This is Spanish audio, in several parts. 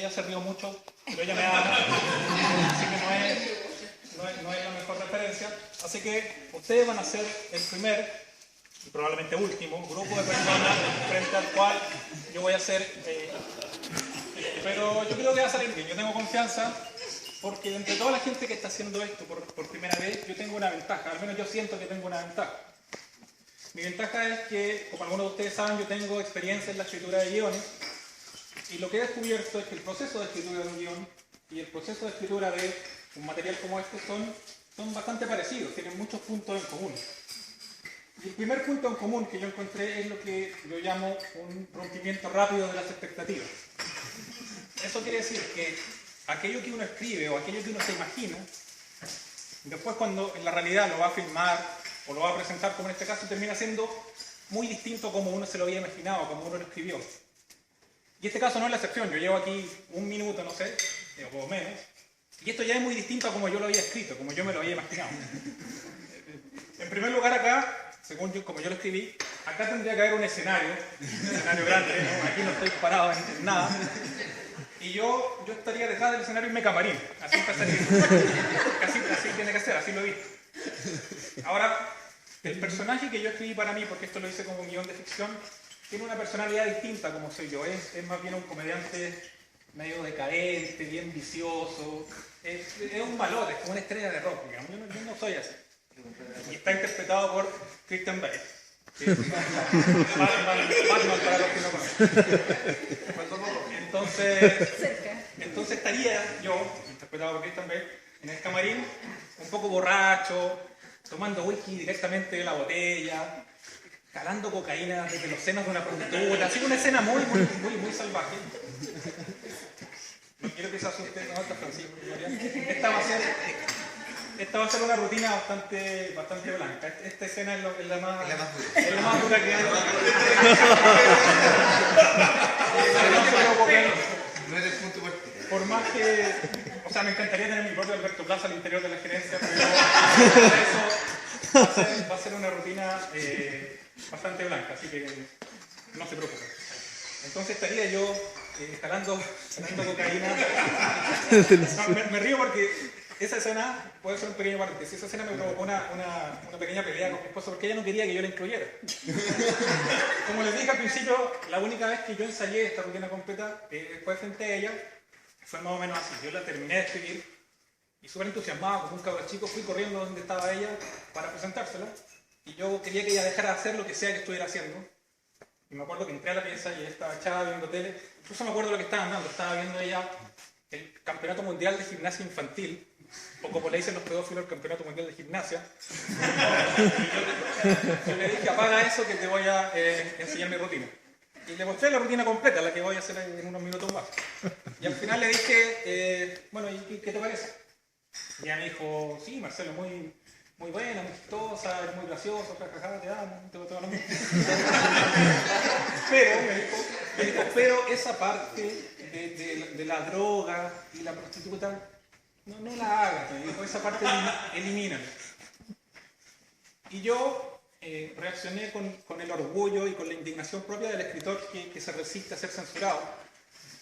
ella se rió mucho, pero ella me ama, así que no es la mejor referencia. Así que ustedes van a ser el primer y probablemente último grupo de personas frente al cual yo voy a ser, pero yo creo que va a salir bien. Yo tengo confianza porque entre toda la gente que está haciendo esto por primera vez, yo tengo una ventaja, al menos yo siento que tengo una ventaja. Mi ventaja es que, como algunos de ustedes saben, yo tengo experiencia en la escritura de guiones, y lo que he descubierto es que el proceso de escritura de un guión y el proceso de escritura de un material como este son bastante parecidos, tienen muchos puntos en común. Y el primer punto en común que yo encontré es lo que yo llamo un rompimiento rápido de las expectativas. Eso quiere decir que aquello que uno escribe o aquello que uno se imagina, después cuando en la realidad lo va a filmar o lo va a presentar, como en este caso, termina siendo muy distinto a como uno se lo había imaginado, como uno lo escribió. Y este caso no es la excepción, yo llevo aquí un minuto, no sé, o menos, y esto ya es muy distinto a como yo lo había escrito, como yo me lo había imaginado. En primer lugar acá, según yo, como yo lo escribí, acá tendría que haber un escenario grande, ¿no? Aquí no estoy parado en nada, y yo estaría detrás del escenario en mi camarín, así empezaría, así tiene que ser, así lo he visto. Ahora, el personaje que yo escribí para mí, porque esto lo hice como guión de ficción, tiene una personalidad distinta como soy yo, es más bien un comediante medio decadente, bien vicioso, es un malote, es como una estrella de rock, digamos. Yo no soy así. Y está interpretado por Christian Bale. Batman para los que no conocen. Entonces estaría yo, interpretado por Christian Bale, en el camarín, un poco borracho, tomando whisky directamente de la botella, jalando cocaína desde los senos de una prostituta, así una escena muy salvaje. No quiero que se asusten, no, está Francisco, esta va a ser una rutina bastante blanca. Esta escena es la más dura que hay. No es el punto fuerte. Por más que, o sea, me encantaría tener mi propio Alberto Plaza al interior de la gerencia, pero eso va a ser una rutina bastante blanca, así que no se preocupen. Entonces estaría yo jalando cocaína. No, me río porque esa escena puede ser un pequeño paréntesis. Esa escena me provocó una pequeña pelea con mi esposa porque ella no quería que yo la incluyera. Como les dije al principio, la única vez que yo ensayé esta rutina completa fue frente a ella. Fue más o menos así. Yo la terminé de escribir y súper entusiasmado, como un cabro chico, fui corriendo donde estaba ella para presentársela. Y yo quería que ella dejara de hacer lo que sea que estuviera haciendo. Y me acuerdo que entré a la pieza y ella estaba echada viendo tele. Incluso me acuerdo lo que estaban dando. Estaba viendo ella el Campeonato Mundial de Gimnasia Infantil, o como le dicen los pedófilos, el Campeonato Mundial de Gimnasia. Yo le dije, apaga eso que te voy a enseñar mi rutina. Y le mostré la rutina completa, la que voy a hacer en unos minutos más. Y al final le dije, bueno, ¿y qué te parece? Y ella me dijo, sí, Marcelo, muy buena, muy chistosa, eres muy gracioso, jajaja, te amo, te lo mismo. Pero, me dijo, pero esa parte de la droga y la prostituta, no la hagas, me dijo, esa parte elimínala. Y yo reaccioné con el orgullo y con la indignación propia del escritor que se resiste a ser censurado.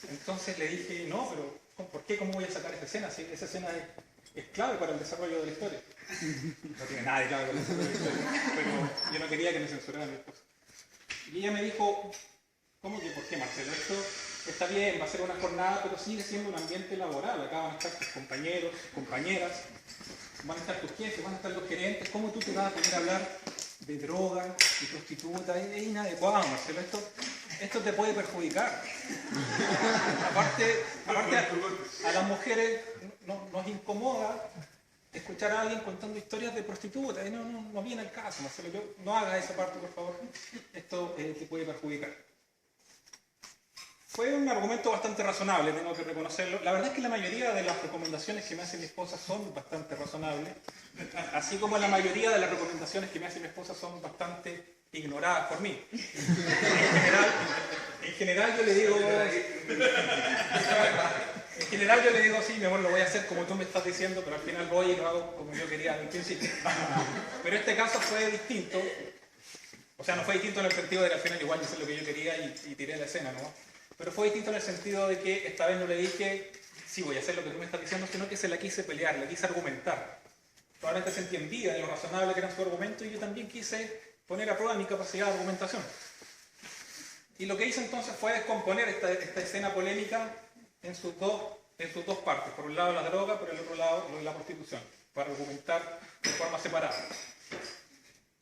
Entonces le dije, no, pero ¿por qué? ¿Cómo voy a sacar esa escena? Si esa escena es clave para el desarrollo de la historia. No tiene nada de clave para el desarrollo de la historia, pero yo no quería que me censuraran mi esposa. Y ella me dijo, ¿cómo que por qué, Marcelo? Esto está bien, va a ser una jornada, pero sigue siendo un ambiente laboral. Acá van a estar tus compañeros, compañeras, van a estar tus jefes, van a estar los gerentes. ¿Cómo tú te vas a poner a hablar de droga y prostituta? Es inadecuado, Marcelo. Esto te puede perjudicar. Aparte a las mujeres nos incomoda escuchar a alguien contando historias de prostitutas. No viene al caso, Marcelo. No hagas esa parte, por favor. Esto te puede perjudicar. Fue un argumento bastante razonable, tengo que reconocerlo. La verdad es que la mayoría de las recomendaciones que me hace mi esposa son bastante razonables, así como la mayoría de las recomendaciones que me hace mi esposa son bastante ignoradas por mí. En general yo le digo, sí, mi amor, lo voy a hacer como tú me estás diciendo, pero al final voy y lo hago como yo quería al principio. Pero este caso fue distinto. O sea, no fue distinto en el sentido de que al final igual hice lo que yo quería y tiré la escena, ¿no? Pero fue distinto en el sentido de que esta vez no le dije, sí, voy a hacer lo que tú me estás diciendo, sino que se la quise pelear, la quise argumentar. Probablemente sentí envidia de lo razonable que era su argumento y yo también quise poner a prueba mi capacidad de argumentación. Y lo que hice entonces fue descomponer esta escena polémica en sus dos partes. Por un lado la droga, por el otro lado la prostitución, para argumentar de forma separada.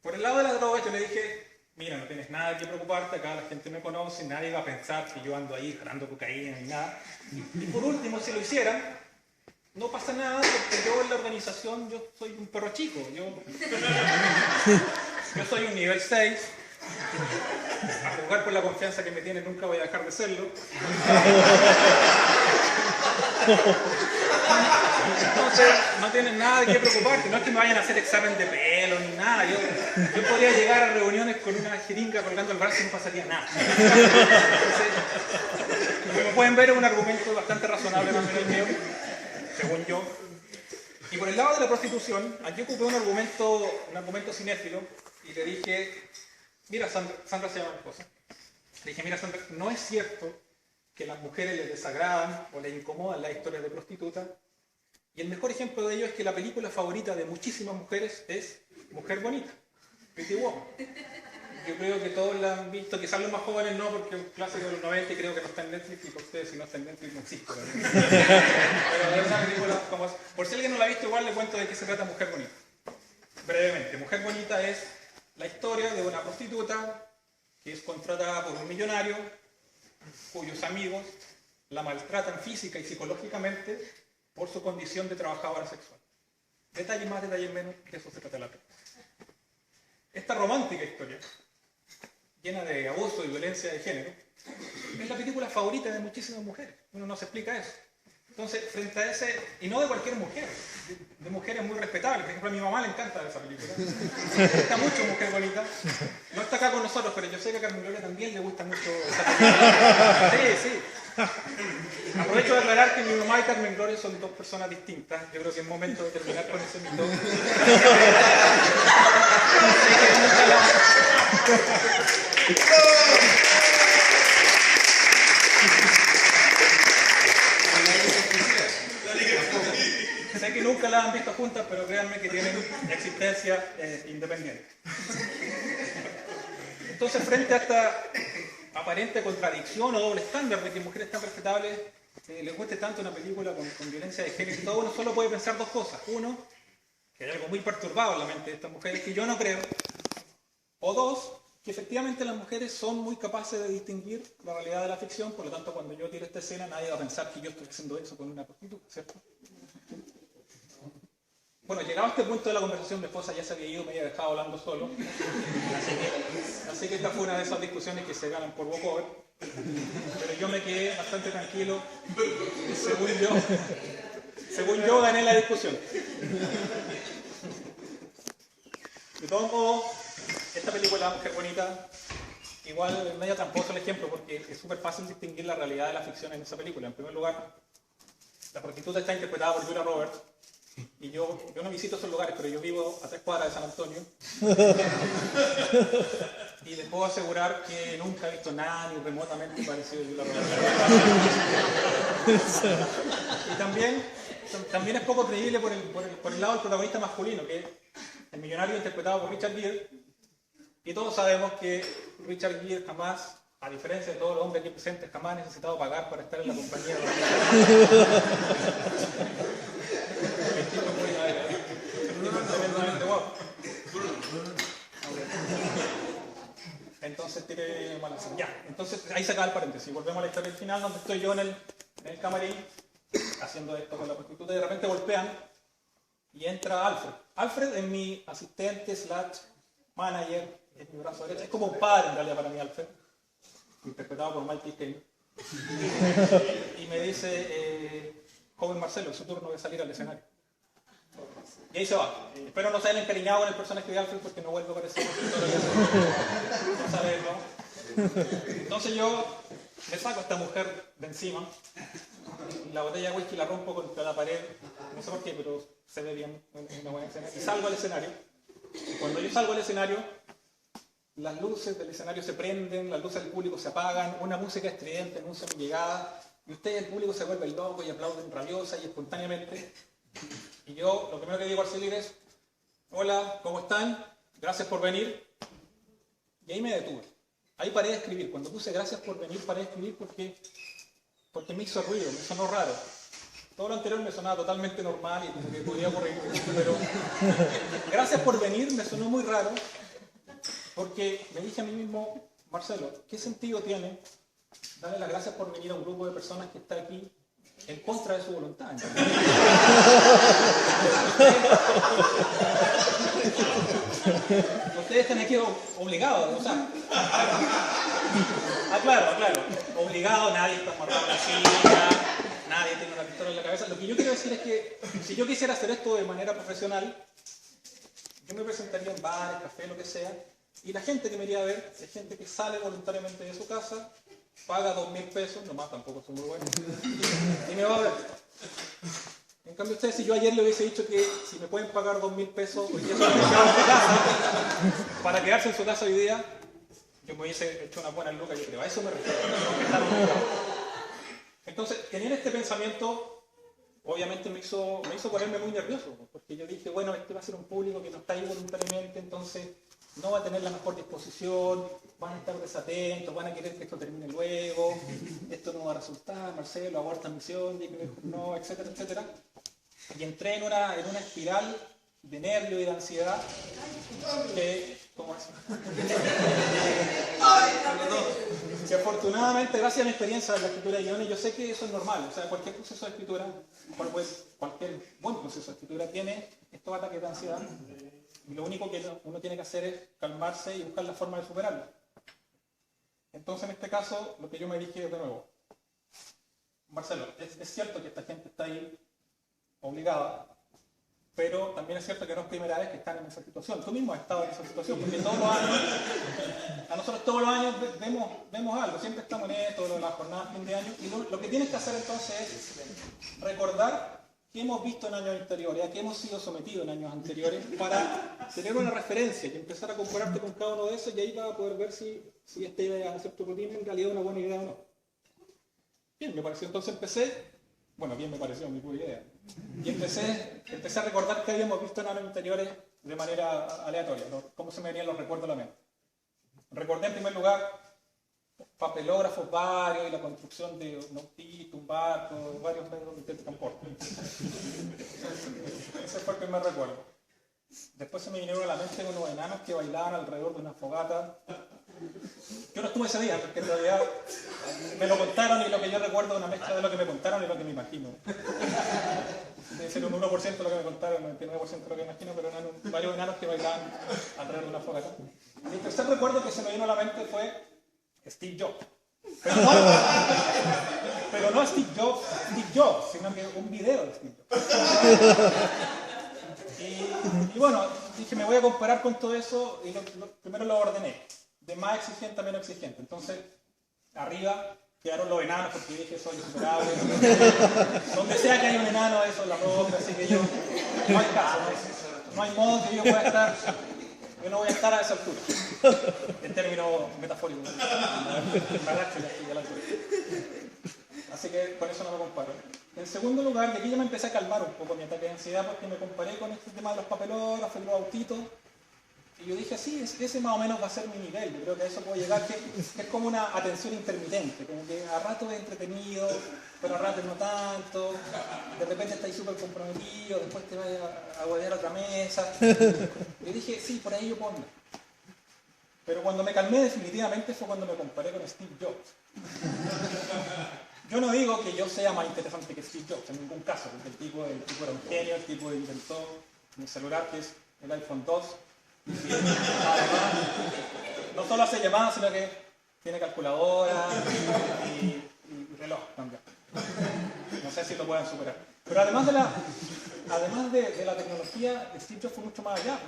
Por el lado de la droga yo le dije, mira, no tienes nada que preocuparte, acá la gente me conoce, nadie va a pensar que yo ando ahí jalando cocaína ni nada. Y por último, si lo hicieran, no pasa nada porque yo en la organización yo soy un perro chico, yo soy un nivel 6, a jugar por la confianza que me tiene nunca voy a dejar de serlo. Entonces no tienen nada de qué preocuparte, no es que me vayan a hacer examen de pelo ni nada, yo podría llegar a reuniones con una jeringa colgando el brazo y no pasaría nada. Entonces, como pueden ver es un argumento bastante razonable también el mío, según yo. Y por el lado de la prostitución, aquí ocupé un argumento cinéfilo y le dije, mira Sandra se llama mi esposa, le dije, mira Sandra, no es cierto que a las mujeres les desagradan o les incomodan las historias de prostitutas. Y el mejor ejemplo de ello es que la película favorita de muchísimas mujeres es Mujer Bonita, Pretty Woman. Yo creo que todos la han visto, quizás los más jóvenes no, porque es un clásico de los 90 y creo que no está en Netflix, y por ustedes si no está en Netflix no existe. Pero es una película famosa. Por si alguien no la ha visto, igual le cuento de qué se trata Mujer Bonita. Brevemente, Mujer Bonita es la historia de una prostituta que es contratada por un millonario, cuyos amigos la maltratan física y psicológicamente por su condición de trabajadora sexual. Detalles más, detalles menos, de eso se trata la película. Esta romántica historia, llena de abuso y violencia de género, es la película favorita de muchísimas mujeres. Uno no se explica eso. Entonces, frente a ese, y no de cualquier mujer, de mujeres muy respetables. Por ejemplo, a mi mamá le encanta esa película. Le gusta mucho Mujer Bonita. No está acá con nosotros, pero yo sé que a Carmen Gloria también le gusta mucho esa película. Sí, sí. Aprovecho de aclarar que mi mamá y Carmen Gloria son dos personas distintas. Yo creo que es momento de terminar con ese mito. Sé que nunca las han visto juntas, pero créanme que tienen existencia independiente. Entonces, frente a esta aparente contradicción o doble estándar de que mujeres tan respetables les cueste tanto una película con violencia de género y todo, uno solo puede pensar dos cosas. Uno, que hay algo muy perturbado en la mente de estas mujeres que yo no creo. O dos, que efectivamente las mujeres son muy capaces de distinguir la realidad de la ficción, por lo tanto cuando yo tiro esta escena nadie va a pensar que yo estoy haciendo eso con una prostituta, ¿cierto? Bueno, llegado a este punto de la conversación, mi esposa ya se había ido, me había dejado hablando solo. Así que esta fue una de esas discusiones que se ganan por walkover. Pero yo me quedé bastante tranquilo. Según yo gané la discusión. De todos modos, esta película, Mujer Bonita, igual es medio tramposo el ejemplo porque es súper fácil distinguir la realidad de la ficción en esa película. En primer lugar, la prostituta está interpretada por Julia Roberts. Y yo no visito esos lugares, pero yo vivo a 3 cuadras de San Antonio. Y les puedo asegurar que nunca he visto nada ni remotamente parecido a Julia Roberts. Y también es poco creíble por el lado del protagonista masculino, que es el millonario interpretado por Richard Gere. Y todos sabemos que Richard Gere jamás, a diferencia de todos los hombres aquí presentes, jamás ha necesitado pagar para estar en la compañía de Entonces tiene mala señal. Ya, entonces ahí se acaba el paréntesis. Volvemos a la historia del final, donde estoy yo en el camarín haciendo esto con la prostituta y de repente golpean y entra Alfred. Alfred es mi asistente / manager, es mi brazo derecho. Es como un padre en realidad para mí, Alfred, interpretado por Michael Caine. Y me dice, joven Marcelo, es su turno de salir al escenario. Y ahí se va. Espero no se hayan encariñado con el personaje de Alfred porque no vuelve a aparecer. No sabe, ¿no? Entonces yo me saco a esta mujer de encima, la botella de whisky la rompo contra la pared, no sé por qué, pero se ve bien, es una buena escena. Y salgo al escenario. Y cuando yo salgo al escenario, las luces del escenario se prenden, las luces del público se apagan, una música estridente anuncia mi llegada, y ustedes, el público, se vuelve loco y aplauden rabiosa y espontáneamente. Y yo lo primero que digo al salir es: hola, ¿cómo están? Gracias por venir. Y ahí me detuve. Ahí paré de escribir. Cuando puse gracias por venir, paré de escribir porque me hizo ruido, me sonó raro. Todo lo anterior me sonaba totalmente normal y como que podría ocurrir, pero gracias por venir me sonó muy raro, porque me dije a mí mismo: Marcelo, ¿qué sentido tiene darle las gracias por venir a un grupo de personas que está aquí en contra de su voluntad? Ustedes están aquí obligados, o sea, claro, obligados, nadie está amarrado en la silla, nadie tiene una pistola en la cabeza. Lo que yo quiero decir es que si yo quisiera hacer esto de manera profesional, yo me presentaría en bares, cafés, lo que sea, y la gente que me iría a ver es gente que sale voluntariamente de su casa, paga 2.000 pesos, nomás tampoco son muy buenos, y me va a ver. En cambio ustedes, si yo ayer le hubiese dicho que si me pueden pagar 2.000 pesos hoy día se hubiese quedado en su casa, para quedarse en su casa hoy día, yo me hubiese hecho una buena lucas, yo creo. A eso me refiero. Entonces, tener este pensamiento obviamente me hizo ponerme muy nervioso, porque yo dije, bueno, este va a ser un público que no está ahí voluntariamente, entonces no va a tener la mejor disposición, van a estar desatentos, van a querer que esto termine luego, esto no va a resultar, Marcelo, aborta misión, di que mejor no, etcétera, etcétera. Y entré en una espiral de nervio y de ansiedad ¿cómo es? Que afortunadamente, gracias a mi experiencia en la escritura de guiones, yo sé que eso es normal. O sea, cualquier proceso de escritura, cualquier buen proceso de escritura tiene estos ataques de ansiedad. Y lo único que uno tiene que hacer es calmarse y buscar la forma de superarlo. Entonces, en este caso, lo que yo me dije de nuevo: Marcelo, es cierto que esta gente está ahí obligada, pero también es cierto que no es primera vez que están en esa situación. Tú mismo has estado en esa situación, porque todos los años, a nosotros todos los años vemos algo, siempre estamos en esto, en las jornadas de fin de año, y lo que tienes que hacer entonces es recordar qué hemos visto en años anteriores, a qué hemos sido sometidos en años anteriores, para tener una referencia y empezar a compararte con cada uno de esos, y ahí vas a poder ver si esta idea de hacer tu rutina en realidad es una buena idea o no. Bien, me pareció, entonces bien me pareció, mi pura idea. Y empecé a recordar qué habíamos visto en años anteriores de manera aleatoria, ¿no? Cómo se me venían los recuerdos a la mente. Recordé en primer lugar papelógrafos varios y la construcción de un autito, un barco, varios medios de transporte. Ese fue el primer recuerdo. Después se me vinieron a la mente unos enanos que bailaban alrededor de una fogata. Yo no estuve ese día, porque en realidad me lo contaron, y lo que yo recuerdo es una mezcla de lo que me contaron y lo que me imagino. Debe ser un 1% de lo que me contaron, un 99% de lo que me imagino, pero varios enanos que bailaban alrededor de una fogata. Y el tercer recuerdo que se me vino a la mente fue Steve Jobs. Pero no Steve Jobs, sino que un video de Steve Jobs. Y bueno, dije, me voy a comparar con todo eso, y primero lo ordené, de más exigente a menos exigente. Entonces, arriba quedaron los enanos, porque dije, soy insuperable. Donde sea que haya un enano, eso es la roca, así que yo, no hay caso, no hay modo que yo pueda estar, yo no voy a estar a esa altura, en términos metafóricos. Así que por eso no me comparo. En segundo lugar, de aquí ya me empecé a calmar un poco mi ataque de ansiedad, porque me comparé con este tema de los papelógrafos y los autitos. Y yo dije, sí, ese más o menos va a ser mi nivel. Yo creo que a eso puedo llegar, que es como una atención intermitente, como que a rato es entretenido, pero a rato no tanto. De repente estáis súper comprometido, después te vas a guardar a otra mesa. Y dije, sí, por ahí yo puedo andar. Pero cuando me calmé definitivamente fue cuando me comparé con Steve Jobs. Yo no digo que yo sea más interesante que Steve Jobs, en ningún caso, porque el tipo era un genio, el tipo inventó mi celular, que es el iPhone 2. No solo hace llamadas, sino que tiene calculadora y reloj también. No sé si lo puedan superar. Pero además de la tecnología, Steve Jobs fue mucho más allá.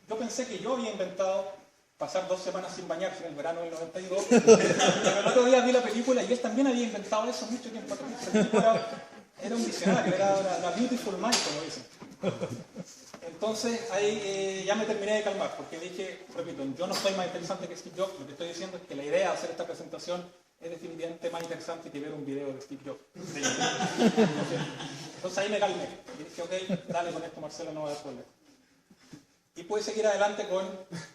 Yo pensé que yo había inventado pasar 2 semanas sin bañarse en el verano del 92, pero el otro día vi la película y él también había inventado eso mucho tiempo atrás. Era un visionario, era una beautiful mind, como dicen. Entonces ahí ya me terminé de calmar, porque dije, repito, yo no soy más interesante que Steve Jobs, lo que estoy diciendo es que la idea de hacer esta presentación es definitivamente más interesante que ver un video de Steve Jobs. Entonces ahí me calmé, y dije, ok, dale con esto Marcelo, no va a haber problema. Y pude seguir adelante con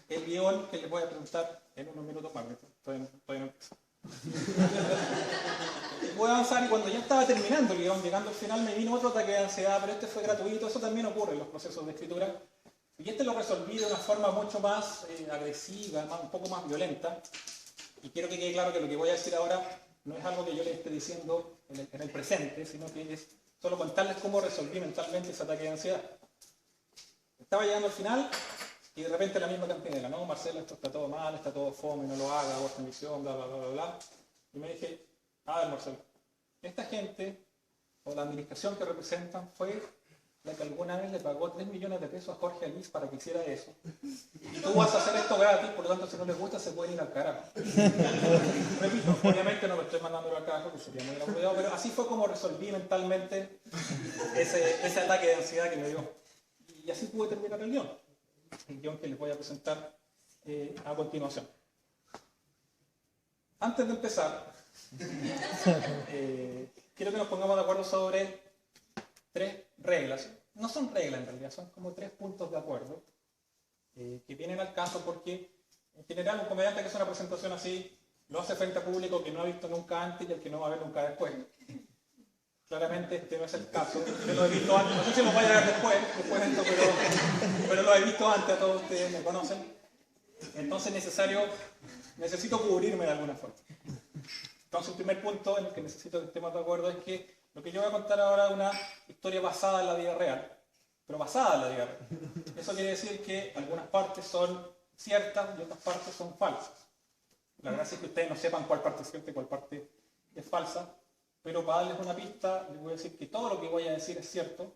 el guión que les voy a presentar en unos minutos más, todavía no empezó. Voy a avanzar y cuando ya estaba terminando el guión, llegando al final, me vino otro ataque de ansiedad, pero este fue gratuito, eso también ocurre en los procesos de escritura. Y este lo resolví de una forma mucho más agresiva, un poco más violenta. Y quiero que quede claro que lo que voy a decir ahora no es algo que yo les esté diciendo en el presente, sino que es solo contarles cómo resolví mentalmente ese ataque de ansiedad. Estaba llegando al final y de repente la misma campinera, no, Marcelo, esto está todo mal, está todo fome, no lo haga, aborta misión, bla, bla, bla, bla, bla. Y me dije, a ver, Marcelo, esta gente, o la administración que representan, fue la que alguna vez le pagó 3 millones de pesos a Jorge Alice para que hiciera eso. Y tú vas a hacer esto gratis, por lo tanto, si no les gusta, se pueden ir al carajo. Repito, obviamente no me estoy mandando al carajo, que sería muy aburrido, pero así fue como resolví mentalmente ese ataque de ansiedad que me dio. Y así pude terminar el guión que les voy a presentar a continuación. Antes de empezar, quiero que nos pongamos de acuerdo sobre 3 reglas. No son reglas en realidad, son como 3 puntos de acuerdo que vienen al caso porque en general un comediante que hace una presentación así lo hace frente a público que no ha visto nunca antes y el que no va a ver nunca después. Claramente este no es el caso, yo lo he visto antes, no sé si lo voy a ver después de esto, pero lo he visto antes, a todos ustedes me conocen. Entonces necesito cubrirme de alguna forma. Entonces el primer punto en el que necesito que estemos de acuerdo es que lo que yo voy a contar ahora es una historia basada en la vida real, pero basada en la vida real. Eso quiere decir que algunas partes son ciertas y otras partes son falsas. La gracia es que ustedes no sepan cuál parte es cierta y cuál parte es falsa, pero para darles una pista, les voy a decir que todo lo que voy a decir es cierto,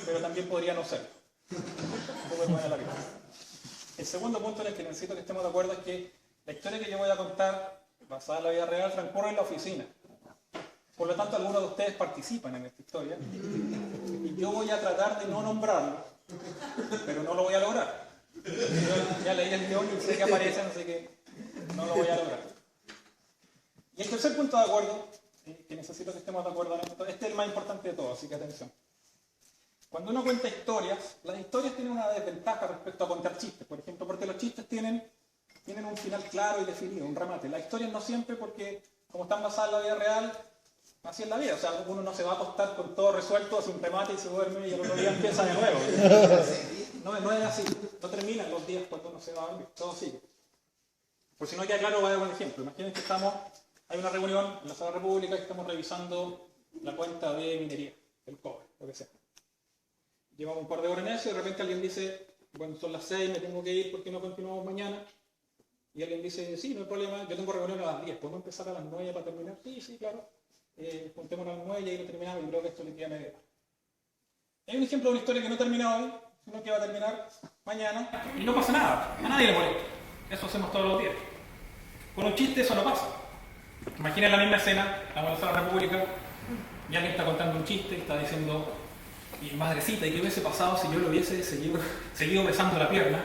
pero también podría no ser. El segundo punto en el que necesito que estemos de acuerdo es que la historia que yo voy a contar, basada en la vida real, transcurre en la oficina. Por lo tanto, algunos de ustedes participan en esta historia. Y yo voy a tratar de no nombrarlo, pero no lo voy a lograr. Yo ya leí el guión y sé que aparecen, así que no lo voy a lograr. Y el tercer punto de acuerdo, que necesito que estemos de acuerdo en esto, este es el más importante de todo, así que atención. Cuando uno cuenta historias, las historias tienen una desventaja respecto a contar chistes, por ejemplo, porque los chistes tienen un final claro y definido, un remate. Las historias no siempre, porque como están basadas en la vida real, así es la vida. O sea, uno no se va a acostar con todo resuelto, hace un remate y se duerme y el otro día empieza de nuevo. No es así, no terminan los días cuando uno se va a dormir, todo sigue. Por si no queda claro, voy a dar un ejemplo. Imaginen que hay una reunión en la Sala República y estamos revisando la cuenta de minería, el cobre, lo que sea. Llevamos un par de horas en eso y de repente alguien dice, bueno, son las 6, me tengo que ir, ¿por qué no continuamos mañana? Y alguien dice, sí, no hay problema, yo tengo reunión a las 10, ¿podemos empezar a las 9 para terminar? Sí, claro. Juntémonos a las 9 y ahí lo terminamos y creo que esto le queda media hora. Hay un ejemplo de una historia que no termina hoy, sino que va a terminar mañana. Y no pasa nada, a nadie le molesta. Eso hacemos todos los días. Con un chiste eso no pasa. Imaginen la misma escena, la Sala de la República, y alguien está contando un chiste y está diciendo, y madrecita, ¿y qué hubiese pasado si yo lo hubiese seguido besando la pierna?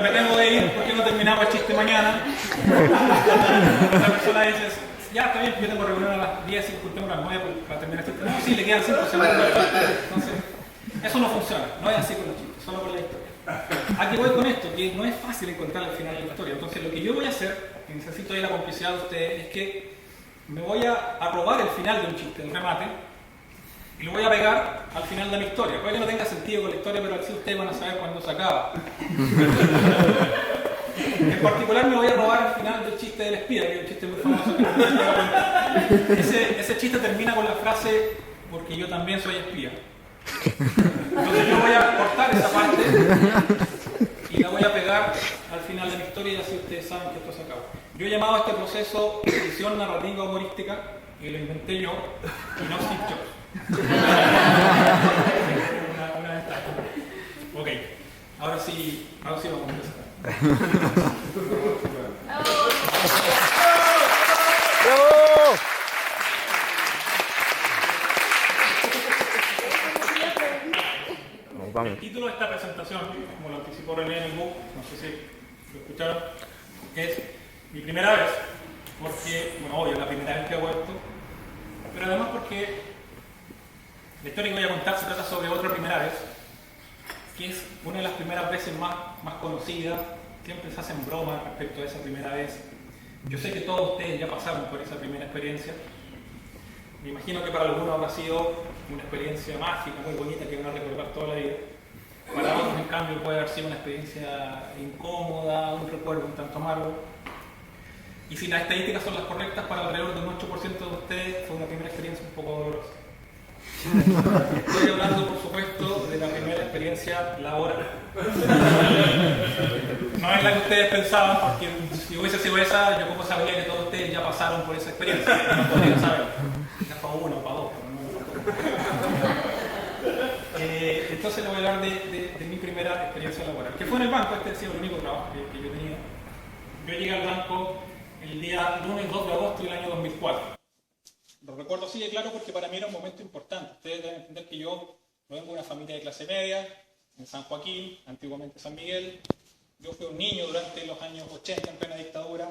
Me tengo que ir, ¿por qué no terminamos el chiste mañana? La persona dice, ya está bien, yo tengo reunión a las 10 y juntemos a las 9 para terminar el chiste. No, sí, le quedan 5 segundos. Entonces, eso no funciona, no es así con los chistes, solo con la historia. Aquí voy con esto, que no es fácil encontrar el final de la historia. Entonces lo que yo voy a hacer, que necesito ahí la complicidad de ustedes, es que me voy a robar el final de un chiste, el remate, y lo voy a pegar al final de mi historia. Puede que no tenga sentido con la historia, pero así ustedes van a saber cuándo se acaba. En particular me voy a robar al final del chiste del espía, que es un chiste muy famoso. Ese chiste termina con la frase, porque yo también soy espía. Entonces yo voy a cortar esa parte y la voy a pegar al final de mi historia y así ustedes saben que esto se acaba. Yo he llamado a este proceso edición narrativa humorística y lo inventé yo y no Steve Jobs. una ventaja. Ok, ahora sí vamos a empezar. título de esta presentación, como lo anticipó René en el book, no sé si lo escucharon, es mi primera vez, porque, bueno, obvio, es la primera vez que hago esto, pero además porque la historia que voy a contar se trata sobre otra primera vez, que es una de las primeras veces más conocidas. Siempre se hacen bromas respecto a esa primera vez. Yo sé que todos ustedes ya pasaron por esa primera experiencia. Me imagino que para algunos habrá sido una experiencia mágica, muy bonita, que van a recordar toda la vida. Para otros, en cambio, puede haber sido una experiencia incómoda, un recuerdo un tanto amargo. Y si las estadísticas son las correctas, para alrededor del 8% de ustedes fue una primera experiencia un poco dolorosa. Estoy hablando, por supuesto, de la primera experiencia laboral. No es la que ustedes pensaban, porque si hubiese sido esa, yo como sabría que todos ustedes ya pasaron por esa experiencia. No podría saber. Quizás para uno o para dos, pero no. Entonces les voy a hablar de mi primera experiencia laboral, que fue en el banco. Este ha sido el único trabajo que yo tenía. Yo llegué al banco el día lunes 2 de agosto del año 2004. Lo recuerdo así de claro porque para mí era un momento importante. Ustedes deben entender que yo vengo de una familia de clase media, en San Joaquín, antiguamente San Miguel. Yo fui un niño durante los años 80 en plena dictadura,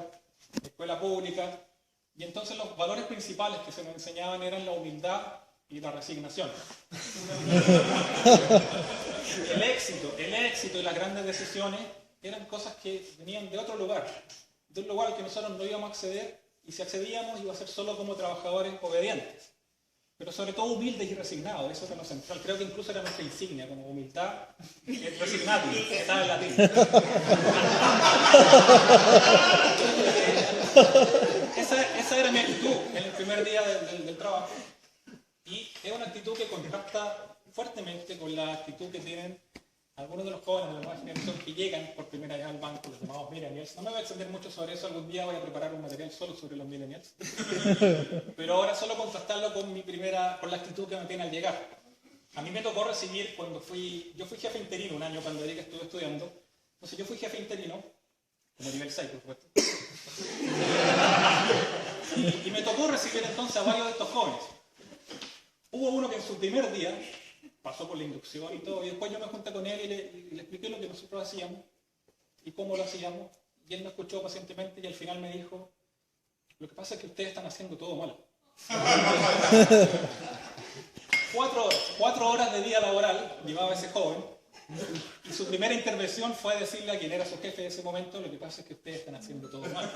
escuela pública, y entonces los valores principales que se me enseñaban eran la humildad y la resignación. El éxito y las grandes decisiones eran cosas que venían de otro lugar, de un lugar al que nosotros no íbamos a acceder, y si accedíamos iba a ser solo como trabajadores obedientes, pero sobre todo humildes y resignados. Eso era lo central. Creo que incluso era nuestra insignia, como humildad y resignati, que estaba en latín. Esa era mi actitud en el primer día del trabajo, y es una actitud que contrasta fuertemente con la actitud que tienen algunos de los jóvenes de la nueva generación que llegan por primera vez al banco, los llamados millennials. No me voy a extender mucho sobre eso, algún día voy a preparar un material solo sobre los millennials. Pero ahora solo contrastarlo con la actitud que me tiene al llegar. A mí me tocó recibir yo fui jefe interino un año cuando estuve estudiando. Entonces yo fui jefe interino, como nivel 6 por supuesto. Y me tocó recibir entonces a varios de estos jóvenes. Hubo uno que en su primer día pasó por la inducción y todo, y después yo me junté con él y le expliqué lo que nosotros hacíamos y cómo lo hacíamos, y él me escuchó pacientemente y al final me dijo: lo que pasa es que ustedes están haciendo todo mal. 4 horas de día laboral llevaba ese joven, y su primera intervención fue decirle a quien era su jefe de ese momento: lo que pasa es que ustedes están haciendo todo mal.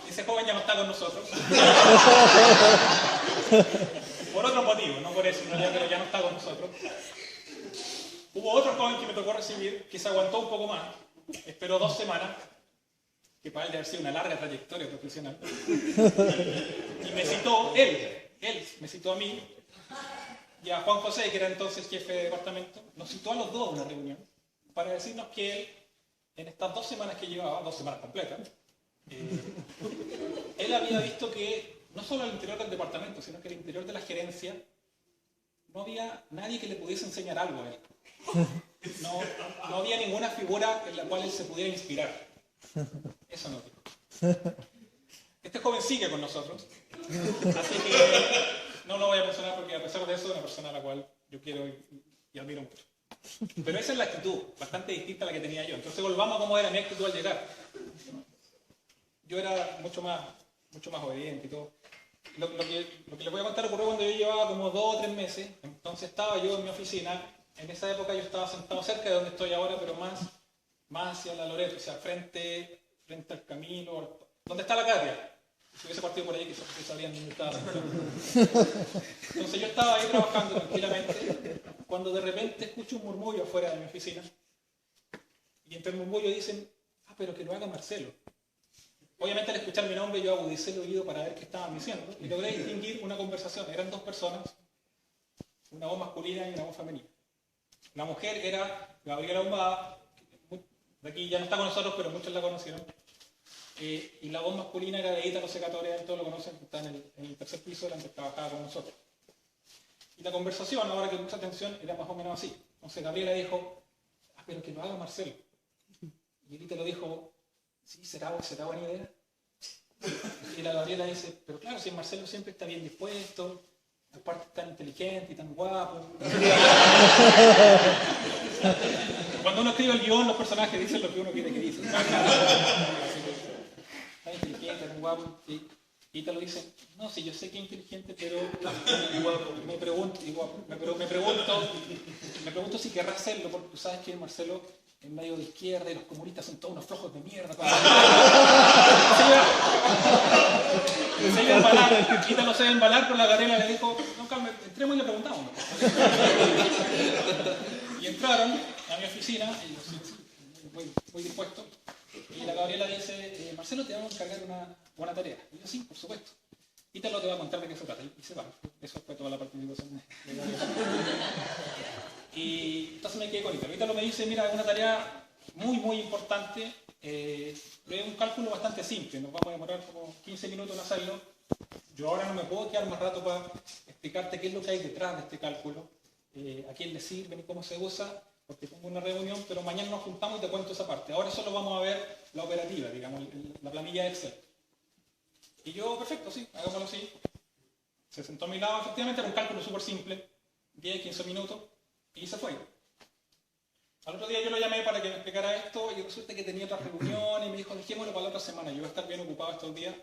Ese joven ya no está con nosotros. Por otro motivo, no por eso, pero ya no está con nosotros. Hubo otro joven que me tocó recibir, que se aguantó un poco más, esperó 2 semanas, que para él debe haber sido una larga trayectoria profesional, y me citó, él me citó a mí y a Juan José, que era entonces jefe de departamento, nos citó a los dos a una reunión para decirnos que él, en estas 2 semanas que llevaba, 2 semanas completas, él había visto que no solo al interior del departamento, sino que al interior de la gerencia no había nadie que le pudiese enseñar algo a él. No había ninguna figura en la cual él se pudiera inspirar. Eso no. Este joven sigue con nosotros, así que no lo voy a mencionar porque a pesar de eso es una persona a la cual yo quiero y admiro mucho. Pero esa es la actitud, bastante distinta a la que tenía yo. Entonces volvamos a cómo era mi actitud al llegar. Yo era mucho más obediente y todo. Lo que les voy a contar ocurrió cuando yo llevaba como 2 o 3 meses. Entonces estaba yo en mi oficina. En esa época yo estaba sentado cerca de donde estoy ahora, pero más hacia la Loreto, o sea, frente al camino, donde está la Catia. Si hubiese partido por ahí, quizás sabrían dónde estaba sentado. Entonces yo estaba ahí trabajando tranquilamente, cuando de repente escucho un murmullo afuera de mi oficina. Y entre el murmullo dicen: pero que lo haga Marcelo. Obviamente al escuchar mi nombre yo agudicé el oído para ver qué estaban diciendo y logré distinguir una conversación. Eran 2 personas, una voz masculina y una voz femenina. La mujer era Gabriela Humada, de aquí ya no está con nosotros, pero muchos la conocieron. Y la voz masculina era de Ítalo Secatore, todos lo conocen, que está en el 3er piso, era antes trabajaba con nosotros. Y la conversación, ahora que puse atención, era más o menos así. Entonces Gabriela dijo: pero que lo haga Marcelo. Y Ítalo dijo: sí, ¿será buena idea? Y la Gabriela dice: pero claro, si Marcelo siempre está bien dispuesto, aparte tan inteligente y tan guapo. Cuando uno escribe el guión, los personajes dicen lo que uno quiere que dicen. Tan inteligente, tan guapo. Y te lo dicen, no, sí, yo sé que es inteligente, pero me pregunto si querrá hacerlo, porque tú sabes que Marcelo es medio de izquierda y los comunistas son todos unos flojos de mierda. Se iba a embalar, Ítalo se iba a embalar, pero la Gabriela le dijo, no, calma, entremos y le preguntamos. Y entraron a mi oficina, y yo muy dispuesto, y la Gabriela dice, Marcelo, te vamos a encargar una buena tarea. Y yo, sí, por supuesto. Ítalo te va a contar de qué se trata. Y se va. Eso fue toda la participación de Gabriela. Y entonces me quedé con Ítalo. Ítalo me dice, mira, es una tarea muy importante, pero es un cálculo bastante simple. Nos vamos a demorar como 15 minutos en hacerlo. Yo ahora no me puedo quedar más rato para explicarte qué es lo que hay detrás de este cálculo, a quién le sirve y cómo se usa, porque tengo una reunión, pero mañana nos juntamos y te cuento esa parte. Ahora solo vamos a ver la operativa, digamos, la planilla de Excel. Y yo, perfecto, sí, hagámoslo así. Se sentó a mi lado, efectivamente era un cálculo súper simple, 10, 15 minutos, y se fue. Al otro día yo lo llamé para que me explicara esto, y resulta que tenía otra reunión, y me dijo, dejémoslo para la otra semana, yo voy a estar bien ocupado estos días,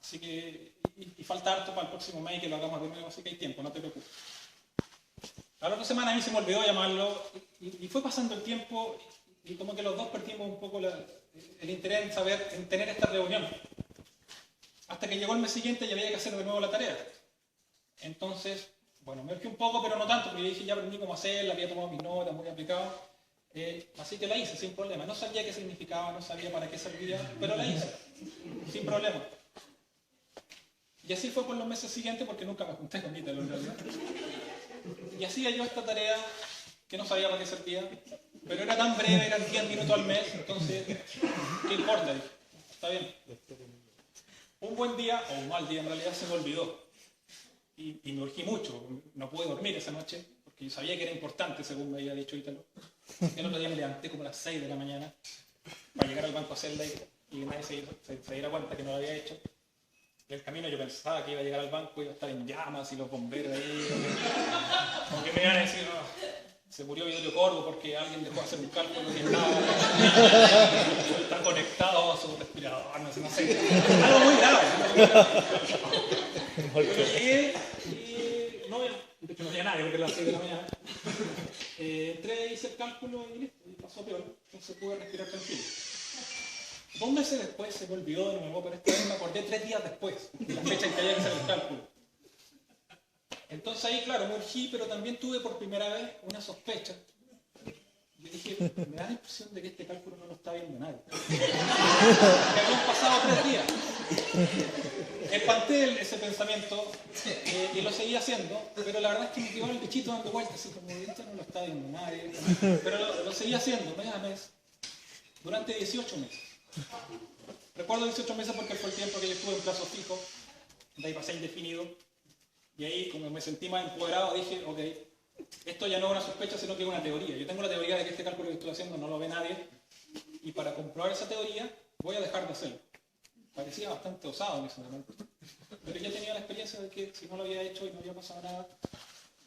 así que, y falta harto para el próximo mes que lo hagamos de nuevo, así que hay tiempo, no te preocupes. A la otra semana a mí se me olvidó llamarlo, y fue pasando el tiempo, y como que los dos perdimos un poco el interés en tener esta reunión. Hasta que llegó el mes siguiente y había que hacer de nuevo la tarea. Entonces, bueno, me urgí un poco, pero no tanto, porque yo dije, ya aprendí cómo hacerla, había tomado mis notas, muy aplicado. Así que la hice sin problema. No sabía qué significaba, no sabía para qué servía, pero la hice, sin problema. Y así fue por los meses siguientes, porque nunca me junté con Ítalo en realidad. Y hacía yo esta tarea que no sabía para qué servía, pero era tan breve, eran 10 minutos al mes, entonces, ¿qué importa? Dije, está bien. Un buen día, o un mal día en realidad, se me olvidó. Y me urgí mucho, no pude dormir esa noche, porque yo sabía que era importante, según me había dicho Ítalo. El otro día me levanté como a las 6 de la mañana para llegar al banco a hacerla y nadie se diera cuenta que no lo había hecho. En el camino yo pensaba que iba a llegar al banco y iba a estar en llamas y los bomberos ahí. Como que me iban a decir, se murió Vittorio Corvo porque alguien dejó de hacer un cálculo y está conectado a su respirador, no sé. Algo muy grave. Y no había nadie porque era las 6 de la mañana. Entré, hice el cálculo y listo, y pasó peor. Entonces pude respirar tranquilo. 2 meses después se me olvidó de nuevo, pero esta vez me acordé 3 días después de la fecha en que había que hacer el cálculo. Entonces ahí, claro, me urgí, pero también tuve por primera vez una sospecha. Yo dije, me da la impresión de que este cálculo no lo está viendo nadie. Que habían pasado 3 días. Espanté ese pensamiento y lo seguí haciendo, pero la verdad es que me quedó el bichito dando vueltas, así como, esto no lo está viendo nadie. Pero lo seguí haciendo mes a mes, durante 18 meses. Recuerdo 18 meses porque fue el tiempo que yo estuve en plazo fijo, de ahí pasé indefinido, y ahí como me sentí más empoderado dije, ok, esto ya no es una sospecha sino que es una teoría. Yo tengo la teoría de que este cálculo que estoy haciendo no lo ve nadie, y para comprobar esa teoría voy a dejar de hacerlo. Parecía bastante osado en ese momento, pero ya tenía la experiencia de que si no lo había hecho y no había pasado nada,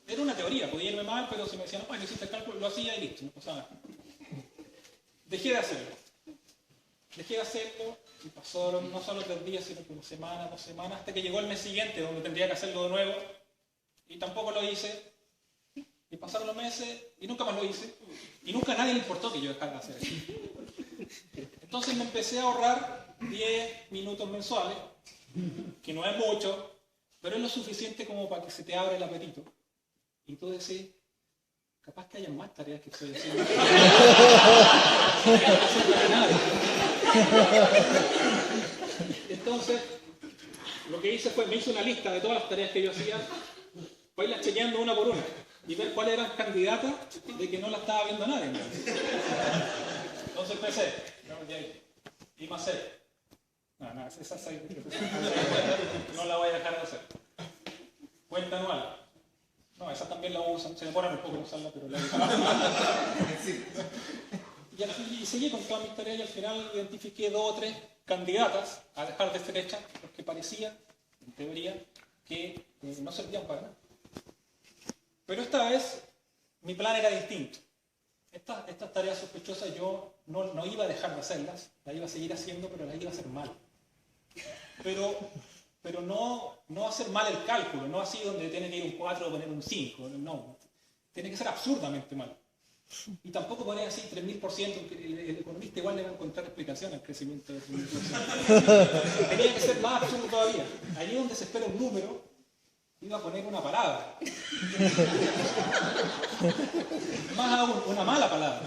era una teoría, podía irme mal, pero si me decían, no, no hiciste el cálculo, lo hacía y listo, no pasaba nada. Dejé de hacerlo. Y pasó no solo 3 días, sino como semanas, 2 semanas, hasta que llegó el mes siguiente, donde tendría que hacerlo de nuevo, y tampoco lo hice. Y pasaron los meses, y nunca más lo hice, y nunca a nadie le importó que yo dejara de hacer eso. Entonces me empecé a ahorrar 10 minutos mensuales, que no es mucho, pero es lo suficiente como para que se te abra el apetito. Y tú decís, capaz que haya más tareas que estoy haciendo. Entonces, lo que hice fue, me hice una lista de todas las tareas que yo hacía, para irlas chequeando una por una, y ver cuáles eran candidatas de que no la estaba viendo nadie. Entonces empecé, y más C. No, esa no la voy a dejar de hacer. Cuenta anual. No, esa también la usan, se demoran un poco en usarla, pero la usan. Y seguí con todas mis tareas y al final identifiqué 2 o 3 candidatas a dejar de ser hechas porque parecía, en teoría, que no servían para nada. Pero esta vez mi plan era distinto. Estas tareas sospechosas yo no iba a dejar de hacerlas, las iba a seguir haciendo, pero las iba a hacer mal. Pero no hacer mal el cálculo, no así donde tiene que ir un 4 o poner un 5, no. Tiene que ser absurdamente mal. Y tampoco poner así 3000%, que el economista igual le va a encontrar explicación al crecimiento de 3000%. Tenía que ser más absurdo todavía. Allí donde se espera un número, iba a poner una palabra. Más aún, una mala palabra.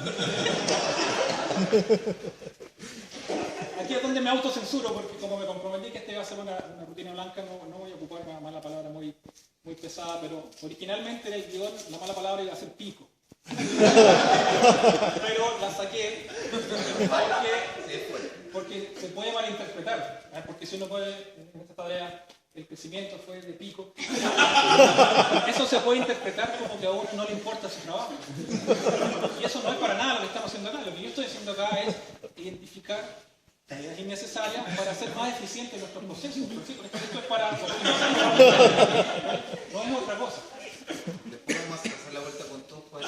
Aquí es donde me autocensuro, porque como me comprometí que esta iba a ser una rutina blanca, no voy a ocupar una mala palabra muy pesada, pero originalmente en el guión la mala palabra iba a ser pico. Pero la saqué porque se puede malinterpretar, ¿eh? Porque si uno puede, en esta tarea, el crecimiento fue de pico, eso se puede interpretar como que a uno no le importa su trabajo. Y eso no es para nada lo que estamos haciendo acá. Lo que yo estoy haciendo acá es identificar tareas innecesarias para hacer más eficientes nuestros procesos. Esto es para optimizar, no es otra cosa. Después vamos a hacer la vuelta con todos para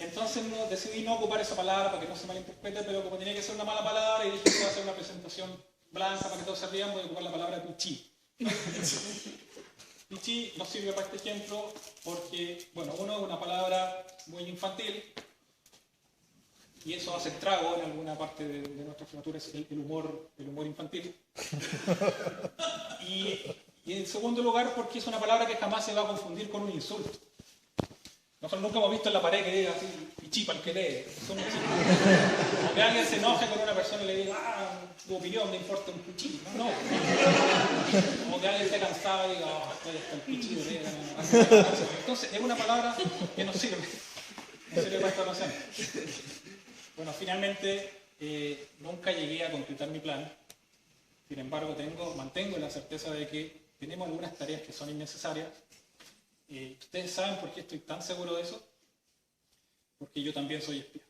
Entonces decidí no ocupar esa palabra para que no se malinterprete, pero como tenía que ser una mala palabra y dije que iba a hacer una presentación blanca para que todos se rían, voy a ocupar la palabra pichí. Pichí nos sirve para este ejemplo porque, bueno, uno es una palabra muy infantil y eso hace estrago en alguna parte de nuestra asignatura, es el humor infantil. Y en segundo lugar porque es una palabra que jamás se va a confundir con un insulto. Nosotros nunca hemos visto en la pared que diga así, pichí para el que lee. O que alguien se enoje con una persona y le diga, tu opinión me importa un pichí. No. O que alguien esté cansado y diga, estoy hasta el pichí de leer. Entonces, es una palabra que nos sirve. Nos sirve para esta ocasión. Bueno, finalmente, nunca llegué a concretar mi plan. Sin embargo, mantengo la certeza de que tenemos algunas tareas que son innecesarias. ¿Ustedes saben por qué estoy tan seguro de eso? Porque yo también soy espía.